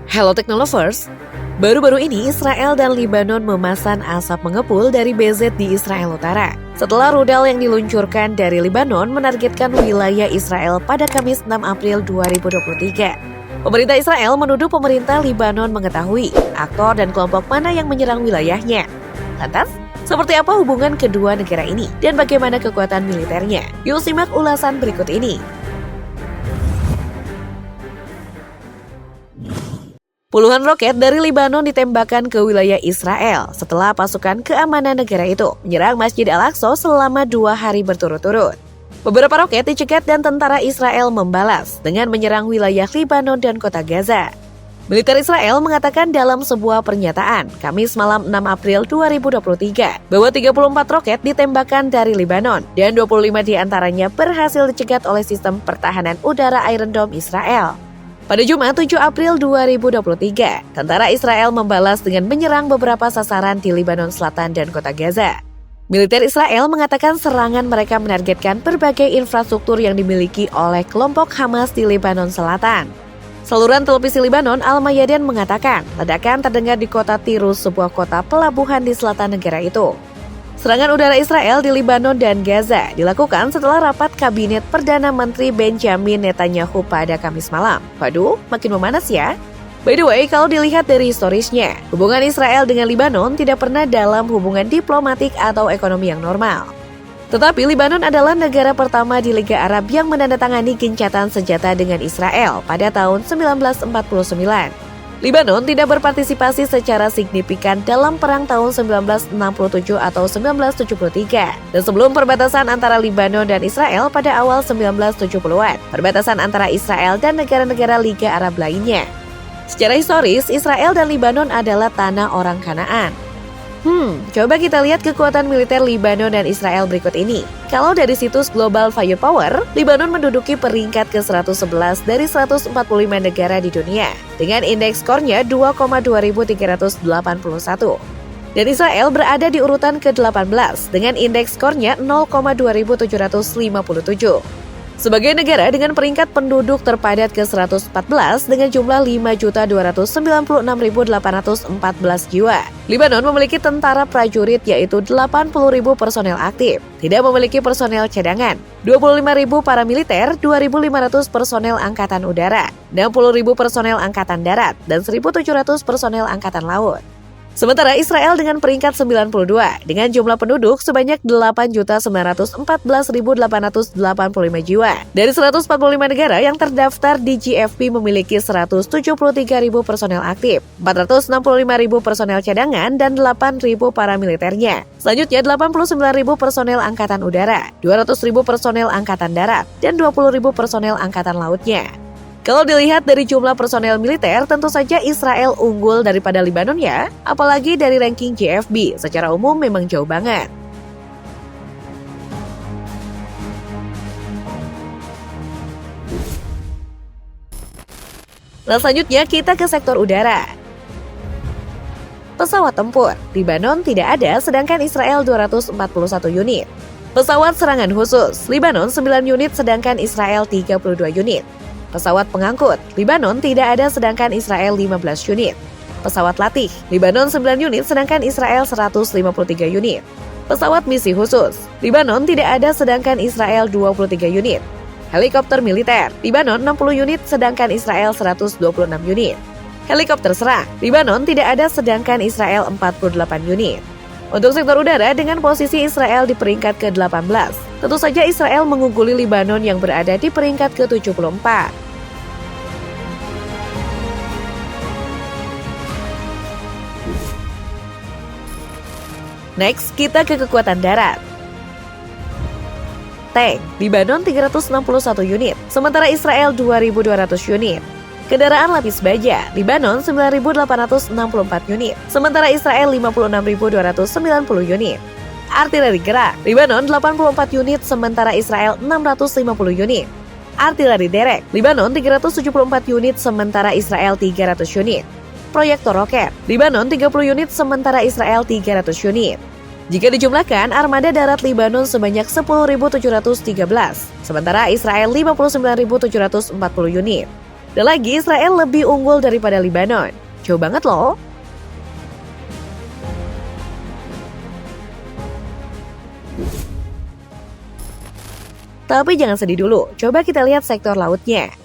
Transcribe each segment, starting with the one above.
Hello Technolovers, baru-baru ini Israel dan Lebanon memasang asap mengepul dari BZ di Israel Utara. Setelah rudal yang diluncurkan dari Lebanon menargetkan wilayah Israel pada Kamis 6 April 2023. Pemerintah Israel menuduh pemerintah Lebanon mengetahui aktor dan kelompok mana yang menyerang wilayahnya. Lantas, seperti apa hubungan kedua negara ini dan bagaimana kekuatan militernya? Yuk simak ulasan berikut ini. Puluhan roket dari Lebanon ditembakkan ke wilayah Israel setelah pasukan keamanan negara itu menyerang Masjid Al-Aqsa selama 2 hari berturut-turut. Beberapa roket dicegat dan tentara Israel membalas dengan menyerang wilayah Lebanon dan kota Gaza. Militer Israel mengatakan dalam sebuah pernyataan Kamis malam 6 April 2023 bahwa 34 roket ditembakkan dari Lebanon dan 25 diantaranya berhasil dicegat oleh sistem pertahanan udara Iron Dome Israel. Pada Jumat 7 April 2023, tentara Israel membalas dengan menyerang beberapa sasaran di Lebanon Selatan dan kota Gaza. Militer Israel mengatakan serangan mereka menargetkan berbagai infrastruktur yang dimiliki oleh kelompok Hamas di Lebanon Selatan. Saluran televisi Lebanon Al-Mayadin mengatakan ledakan terdengar di kota Tirus, sebuah kota pelabuhan di selatan negara itu. Serangan udara Israel di Lebanon dan Gaza dilakukan setelah rapat kabinet Perdana Menteri Benjamin Netanyahu pada Kamis malam. Waduh, makin memanas ya. By the way, kalau dilihat dari historisnya, hubungan Israel dengan Lebanon tidak pernah dalam hubungan diplomatik atau ekonomi yang normal. Tetapi Lebanon adalah negara pertama di Liga Arab yang menandatangani gencatan senjata dengan Israel pada tahun 1949. Lebanon tidak berpartisipasi secara signifikan dalam perang tahun 1967 atau 1973 dan sebelum perbatasan antara Lebanon dan Israel pada awal 1970-an, perbatasan antara Israel dan negara-negara Liga Arab lainnya. Secara historis, Israel dan Lebanon adalah tanah orang Kanaan. Coba kita lihat kekuatan militer Lebanon dan Israel berikut ini. Kalau dari situs Global Firepower, Lebanon menduduki peringkat ke-111 dari 145 negara di dunia dengan indeks skornya 2,2381. Dan Israel berada di urutan ke-18 dengan indeks skornya 0,2757. Sebagai negara dengan peringkat penduduk terpadat ke-114 dengan jumlah 5.296.814 jiwa, Lebanon memiliki tentara prajurit yaitu 80.000 personel aktif, tidak memiliki personel cadangan, 25.000 paramiliter, 2.500 personel angkatan udara, 60.000 personel angkatan darat, dan 1.700 personel angkatan laut. Sementara Israel dengan peringkat 92 dengan jumlah penduduk sebanyak 8.914.885 jiwa. Dari 145 negara yang terdaftar di GFP memiliki 173.000 personel aktif, 465.000 personel cadangan, dan 8.000 paramiliternya. Selanjutnya 89.000 personel angkatan udara, 200.000 personel angkatan darat, dan 20.000 personel angkatan lautnya. Kalau dilihat dari jumlah personel militer, tentu saja Israel unggul daripada Lebanon ya, apalagi dari ranking GFB, secara umum memang jauh banget. Nah, selanjutnya kita ke sektor udara. Pesawat tempur, Lebanon tidak ada sedangkan Israel 241 unit. Pesawat serangan khusus, Lebanon 9 unit sedangkan Israel 32 unit. Pesawat pengangkut, Lebanon tidak ada sedangkan Israel 15 unit. Pesawat latih, Lebanon 9 unit sedangkan Israel 153 unit. Pesawat misi khusus, Lebanon tidak ada sedangkan Israel 23 unit. Helikopter militer, Lebanon 60 unit sedangkan Israel 126 unit. Helikopter serang, Lebanon tidak ada sedangkan Israel 48 unit. Untuk sektor udara dengan posisi Israel di peringkat ke-18, tentu saja Israel mengungguli Lebanon yang berada di peringkat ke-74. Next, kita ke kekuatan darat. Tank, Lebanon 361 unit, sementara Israel 2.200 unit. Kendaraan lapis baja, Lebanon 9.864 unit, sementara Israel 56.290 unit. Artileri gerak, Lebanon 84 unit, sementara Israel 650 unit. Artileri derek, Lebanon 374 unit, sementara Israel 300 unit. Proyektor roket, Lebanon 30 unit, sementara Israel 300 unit. Jika dijumlahkan, armada darat Lebanon sebanyak 10.713, sementara Israel 59.740 unit. Dan lagi Israel lebih unggul daripada Lebanon. Jauh banget loh. Tapi jangan sedih dulu, coba kita lihat sektor lautnya.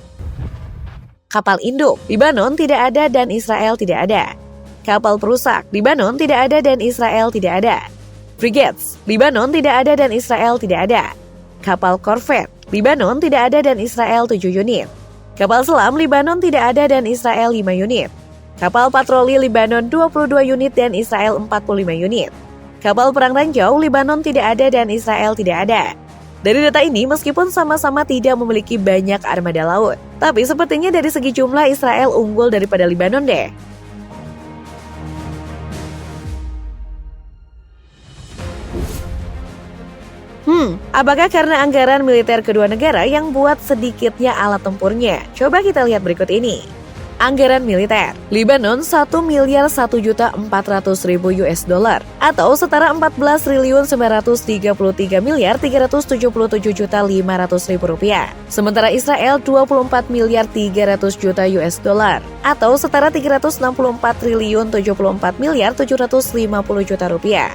Kapal induk, Lebanon tidak ada dan Israel tidak ada. Kapal perusak, Lebanon tidak ada dan Israel tidak ada. Frigates, Lebanon tidak ada dan Israel tidak ada. Kapal korvet, Lebanon tidak ada dan Israel 7 unit. Kapal selam, Lebanon tidak ada dan Israel 5 unit. Kapal patroli Lebanon 22 unit dan Israel 45 unit. Kapal perang ranjau, Lebanon tidak ada dan Israel tidak ada. Dari data ini, meskipun sama-sama tidak memiliki banyak armada laut, tapi sepertinya dari segi jumlah Israel unggul daripada Lebanon deh. Apakah karena anggaran militer kedua negara yang buat sedikitnya alat tempurnya? Coba kita lihat berikut ini. Anggaran militer, Lebanon 1.1.400.000 US dollar atau setara 14.133.377.500.000 rupiah. Sementara Israel 24.300.000 US dollar atau setara 364.074.750.000 rupiah.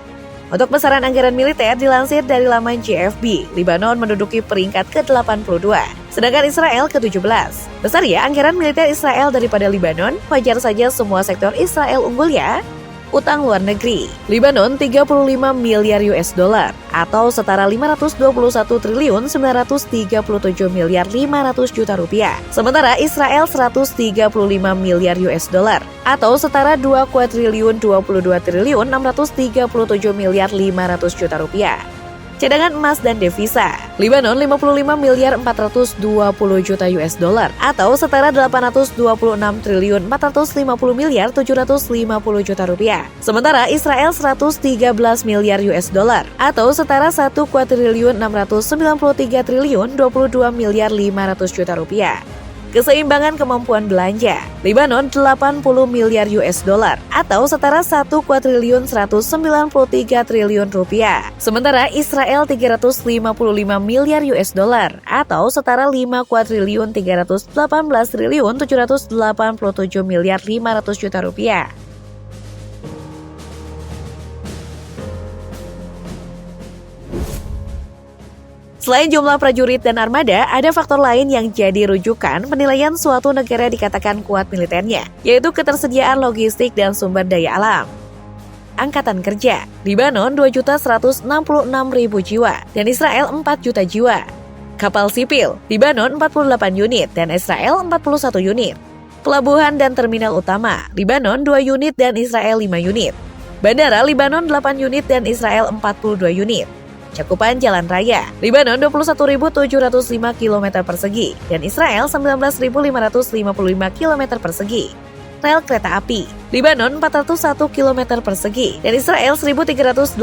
Untuk besaran anggaran militer dilansir dari laman JFB, Lebanon menduduki peringkat ke-82, sedangkan Israel ke-17. Besar ya anggaran militer Israel daripada Lebanon? Wajar saja semua sektor Israel unggul ya. Utang luar negeri, Lebanon 35 miliar US dollar atau setara 521.937 miliar 500 juta rupiah. Sementara Israel 135 miliar US dollar atau setara 2.022.637 miliar 500 juta rupiah. Cadangan emas dan devisa, Lebanon 55 miliar 420 juta US dollar atau setara 826.450 miliar 750 juta rupiah. Sementara Israel 113 miliar US dollar atau setara 1.693.022 miliar 500 juta rupiah. Keseimbangan kemampuan belanja, Lebanon 80 miliar US dollar atau setara 1.193 triliun rupiah. Sementara Israel 355 miliar US dollar atau setara 5.318.787 miliar 500 juta rupiah. Selain jumlah prajurit dan armada, ada faktor lain yang jadi rujukan penilaian suatu negara dikatakan kuat militernya, yaitu ketersediaan logistik dan sumber daya alam. Angkatan kerja, Lebanon 2.166.000 jiwa dan Israel 4 juta jiwa. Kapal sipil, Lebanon 48 unit dan Israel 41 unit. Pelabuhan dan terminal utama, Lebanon 2 unit dan Israel 5 unit. Bandara, Lebanon 8 unit dan Israel 42 unit. Cakupan jalan raya, Lebanon 21.705 km persegi dan Israel 19.555 km persegi. Rel kereta api, Lebanon 401 km persegi dan Israel 1.384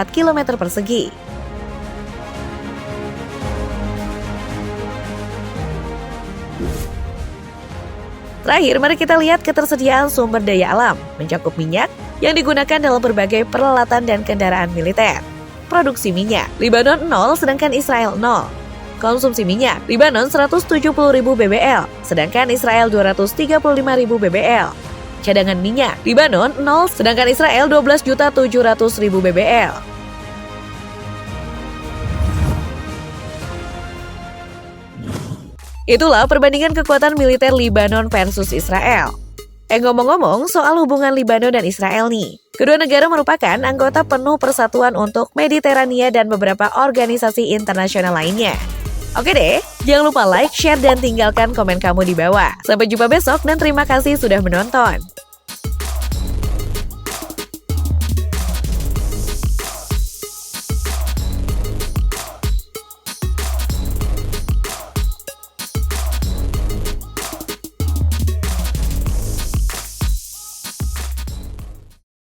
km persegi. Terakhir, mari kita lihat ketersediaan sumber daya alam, mencakup minyak yang digunakan dalam berbagai peralatan dan kendaraan militer. Produksi minyak, Lebanon 0 sedangkan Israel 0. Konsumsi minyak, Lebanon 170.000 BBL, sedangkan Israel 235.000 BBL. Cadangan minyak, Lebanon 0 sedangkan Israel 12.700.000 BBL. Itulah perbandingan kekuatan militer Lebanon versus Israel. Ngomong-ngomong soal hubungan Lebanon dan Israel nih, kedua negara merupakan anggota penuh Persatuan untuk Mediterania dan beberapa organisasi internasional lainnya. Oke deh, jangan lupa like, share, dan tinggalkan komen kamu di bawah. Sampai jumpa besok dan terima kasih sudah menonton.